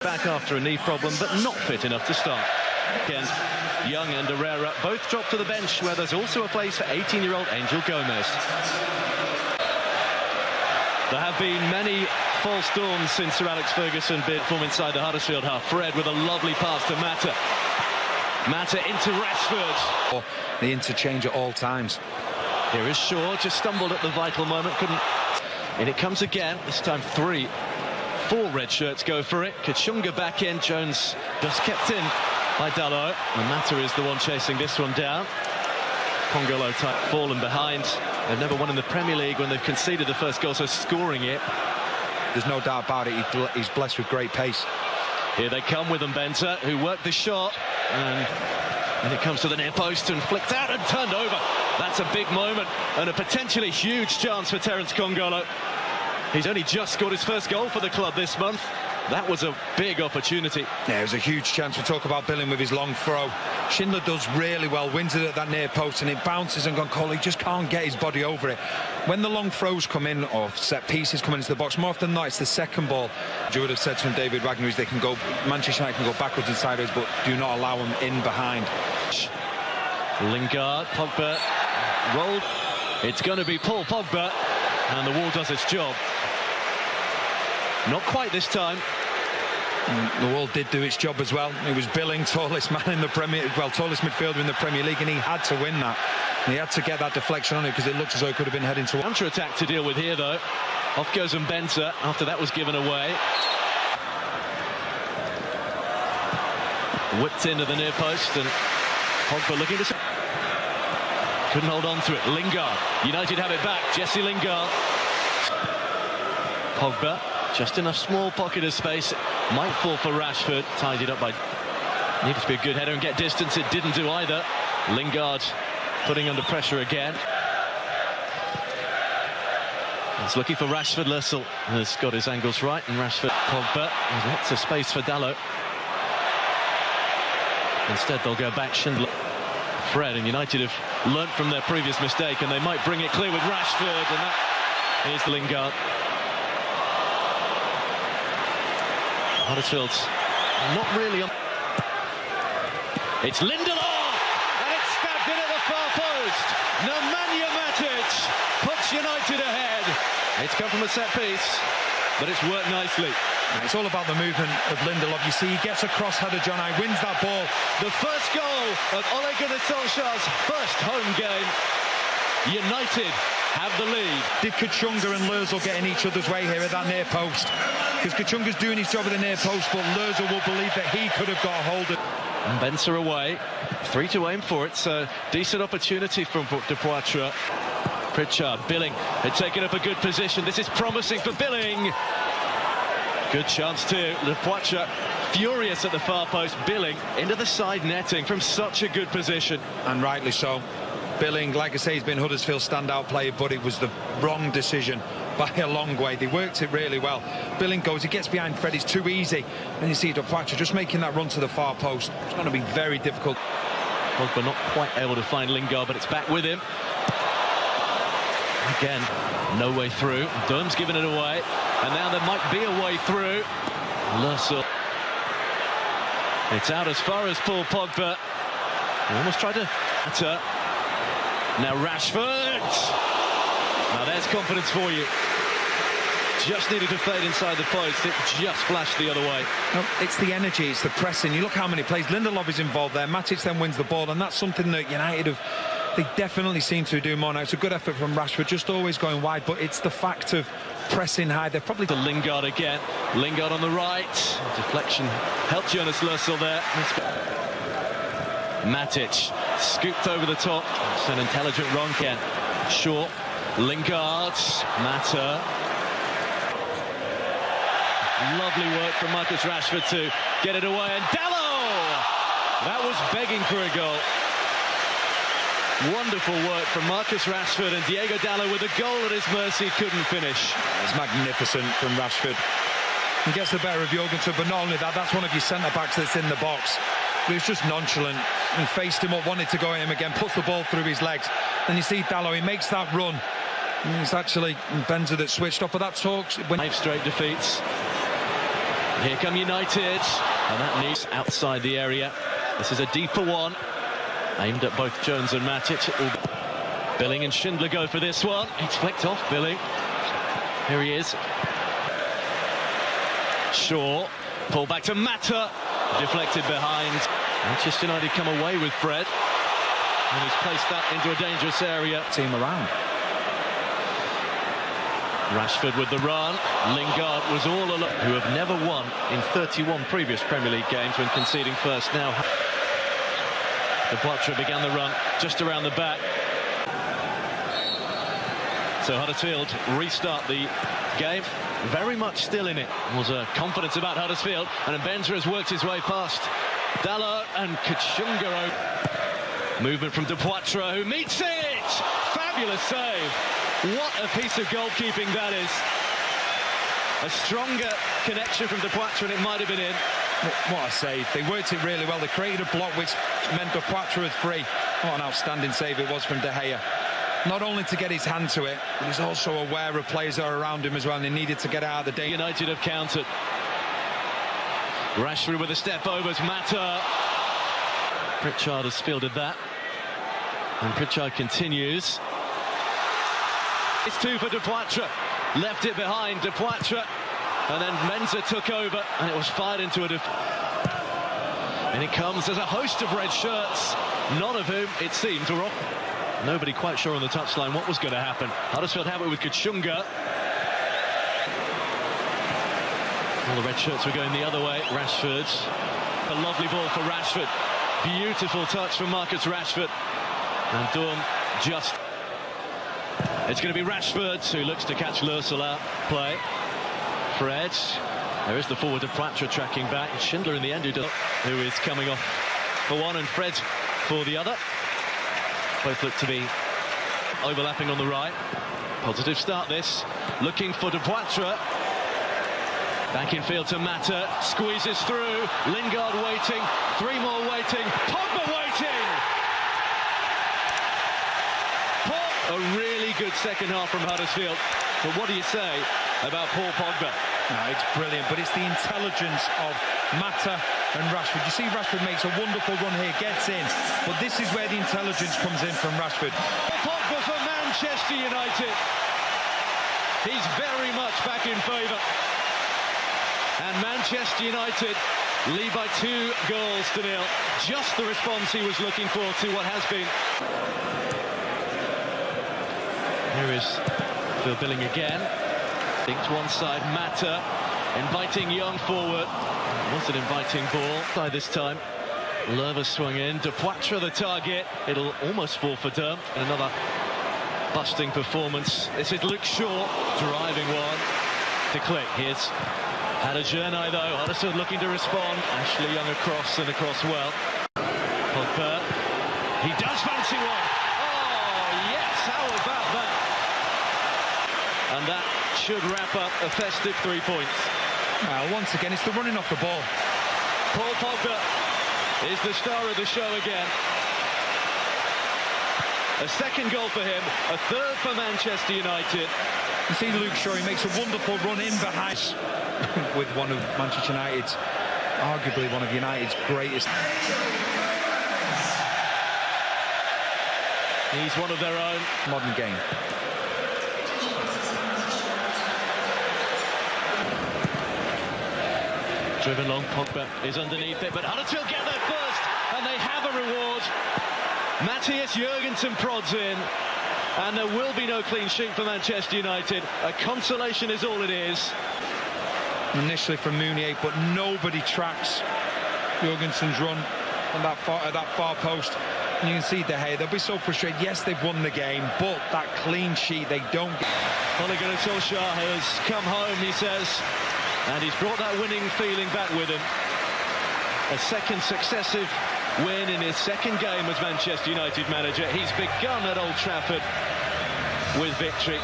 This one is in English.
Back after a knee problem, but not fit enough to start. Again, Young and Herrera both dropped to the bench, where there's also a place for 18-year-old Angel Gomez. There have been many false dawns since Sir Alex Ferguson bid from inside the Huddersfield half. Fred with a lovely pass to Matcha. Matcha into Rashford. The interchange at all times. Here is Shaw, just stumbled at the vital moment, couldn't. And it comes again, this time 3. 4 red shirts go for it. Kachunga back in, Jones just kept in by Dalot. And Matcha is the one chasing this one down. Congolo type fallen behind. They've never won in the Premier League when they've conceded the first goal, so scoring it. There's no doubt about it, he's blessed with great pace. Here they come with Mbenta, who worked the shot. And it comes to the near post and flicked out and turned over. That's a big moment and a potentially huge chance for Terence Congolo. He's only just scored his first goal for the club this month. That was a big opportunity. Yeah, it was a huge chance. We talk about Billing with his long throw. Schindler does really well, wins it at that near post, and it bounces, and Congolo just can't get his body over it. When the long throws come in, or set pieces come into the box, more often than not, it's the second ball. You would have said to David Wagner is they can go, Manchester United can go backwards and sideways, but do not allow them in behind. Lingard, Pogba, rolled. It's going to be Paul Pogba, and the wall does its job. Not quite this time. The wall did do its job as well. It was Billing, tallest man in the tallest midfielder in the Premier League, and he had to win that. He had to get that deflection on it because it looked as though it could have been heading to counter-attack to deal with here, though. Off goes Mbenta after that was given away. Whipped into the near post, and Pogba looking to... Couldn't hold on to it. Lingard. United have it back. Jesse Lingard. Pogba. Just in a small pocket of space. Might fall for Rashford. Tied it up by... Needed to be a good header and get distance. It didn't do either. Lingard putting under pressure again. He's looking for Rashford. Lössl has got his angles right. And Rashford. Pogba. There's lots of space for Dalot. Instead, they'll go back. Schindler. Fred and United have learnt from their previous mistake, and they might bring it clear with Rashford. And that is Lingard. Huddersfield's not really on. It's Lindelof, and it's stabbed in at the far post. Nemanja Matic puts United ahead. It's come from a set piece, but it's worked nicely. It's all about the movement of Lindelof. You see, he gets across header, John. I wins that ball. The first goal of Ole Gunnar Solskjaer's first home game. United have the lead. Did Kachunga and Lössl get in each other's way here at that near post? Because Kachunga's doing his job at the near post, but Lössl will believe that he could have got a hold of. And Benser away, 3 to aim for it, so decent opportunity from De Poitre. Pritchard, Billing had taken up a good position. This is promising for Billing. Good chance too. De Poitre furious at the far post. Billing into the side netting from such a good position. And rightly so. Billing, like I say, he's been Huddersfield's standout player, but it was the wrong decision by a long way. They worked it really well. Billing goes, he gets behind Fred, it's too easy. And you see De Poitre just making that run to the far post. It's going to be very difficult. Pogba not quite able to find Lingard, but it's back with him. Again, no way through. Durham's given it away. And now there might be a way through. Lössl. It's out as far as Paul Pogba. He almost tried to... Now Rashford. Now there's confidence for you. Just needed to fade inside the post. It just flashed the other way. No, it's the energy, it's the pressing. You look how many plays. Lindelof is involved there. Matic then wins the ball, and that's something that United have... They definitely seem to do more now. It's a good effort from Rashford, just always going wide, but it's the fact of pressing high. They're probably... To Lingard again. Lingard on the right. Deflection helped Jonas Lössl there. Matic scooped over the top. It's an intelligent run, Ken. Short. Lingard. Matcha. Lovely work from Marcus Rashford to get it away. And Dalot! That was begging for a goal. Wonderful work from Marcus Rashford, and Diego Dalot with a goal at his mercy couldn't finish. It's magnificent from Rashford. He gets the better of Jorgensen, but not only that, that's one of your centre-backs that's in the box. But he was just nonchalant and faced him up, wanted to go at him again, puts the ball through his legs. Then you see Dalot, he makes that run. And it's actually Benza that switched off, but that talks... 5 straight defeats. Here come United, and that needs outside the area. This is a deeper one, aimed at both Jones and Matic. Billing and Schindler go for this one. It's flicked off Billing. Here he is. Shaw, pull back to Matcha, deflected behind. Manchester United come away with Fred, and he's placed that into a dangerous area. Team around. Rashford with the run. Lingard was all alone, who have never won in 31 previous Premier League games when conceding first. Now the Poitre began the run just around the back. So Huddersfield restart the game, very much still in it. Was confidence about Huddersfield, and Benza has worked his way past Dalot and Kachunga. Movement from De Poitre, who meets it! Fabulous save. What a piece of goalkeeping that is. A stronger connection from De Poitre and it might have been in. What a save. They worked it really well. They created a block which meant De Poitre was free. What an outstanding save it was from De Gea. Not only to get his hand to it, but he's also aware of players that are around him as well, and he needed to get out of the danger. United have countered. Rashford with a step overs Matcha. Pritchard has fielded that. And Pritchard continues. It's two for De Poitre. Left it behind De Poitre. And then Menza took over, and it was fired into a... And it comes as a host of red shirts, none of whom, it seems, were off. Nobody quite sure on the touchline what was going to happen. Huddersfield have it with Kachunga. All the red shirts were going the other way. Rashford. A lovely ball for Rashford. Beautiful touch from Marcus Rashford. And Daum just... It's going to be Rashford who looks to catch Lörsel out play. Fred. There is the forward of Poitre tracking back. Schindler in the end who is coming off for one, and Fred for the other. Both look to be overlapping on the right. Positive start this. Looking for De Poitre. Back in field to Matcha. Squeezes through. Lingard waiting. Three more waiting. Pogba waiting! A really good second half from Huddersfield. But what do you say about Paul Pogba? No, it's brilliant, but it's the intelligence of Matcha and Rashford. You see Rashford makes a wonderful run here, gets in, but this is where the intelligence comes in from Rashford. Pogba for Manchester United. He's very much back in favour. And Manchester United lead by 2 goals to nil. Just the response he was looking for to what has been. Here is Phil Billing again. Linked one side, Matcha, inviting Young forward. Was an inviting ball. By this time, Lerva swung in. De Poitre the target. It'll almost fall for Daum. And another busting performance. This is Luke Shaw driving one to click. Here's Hadajernay though. Huddersfield looking to respond. Ashley Young across and across well. Pogba. He does fancy one. Oh yes, how about that? And that should wrap up a festive 3 points. Well, once again, it's the running off the ball. Paul Pogba is the star of the show again. A second goal for him, a third for Manchester United. You see Luke Shaw, he makes a wonderful run in behind with one of Manchester United's, arguably one of United's greatest. He's one of their own. Modern game. Driven long, Pogba is underneath it, but Huddersfield get there first, and they have a reward. Matthias Jurgensen prods in, and there will be no clean sheet for Manchester United. A consolation is all it is. Initially from Mounier, but nobody tracks Jurgensen's run on that far post. And you can see De Gea, they'll be so frustrated. Yes, they've won the game, but that clean sheet they don't get. Ole Gunnar Solskjaer has come home, he says, and he's brought that winning feeling back with him. A second successive win in his second game as Manchester United manager. He's begun at Old Trafford with victory.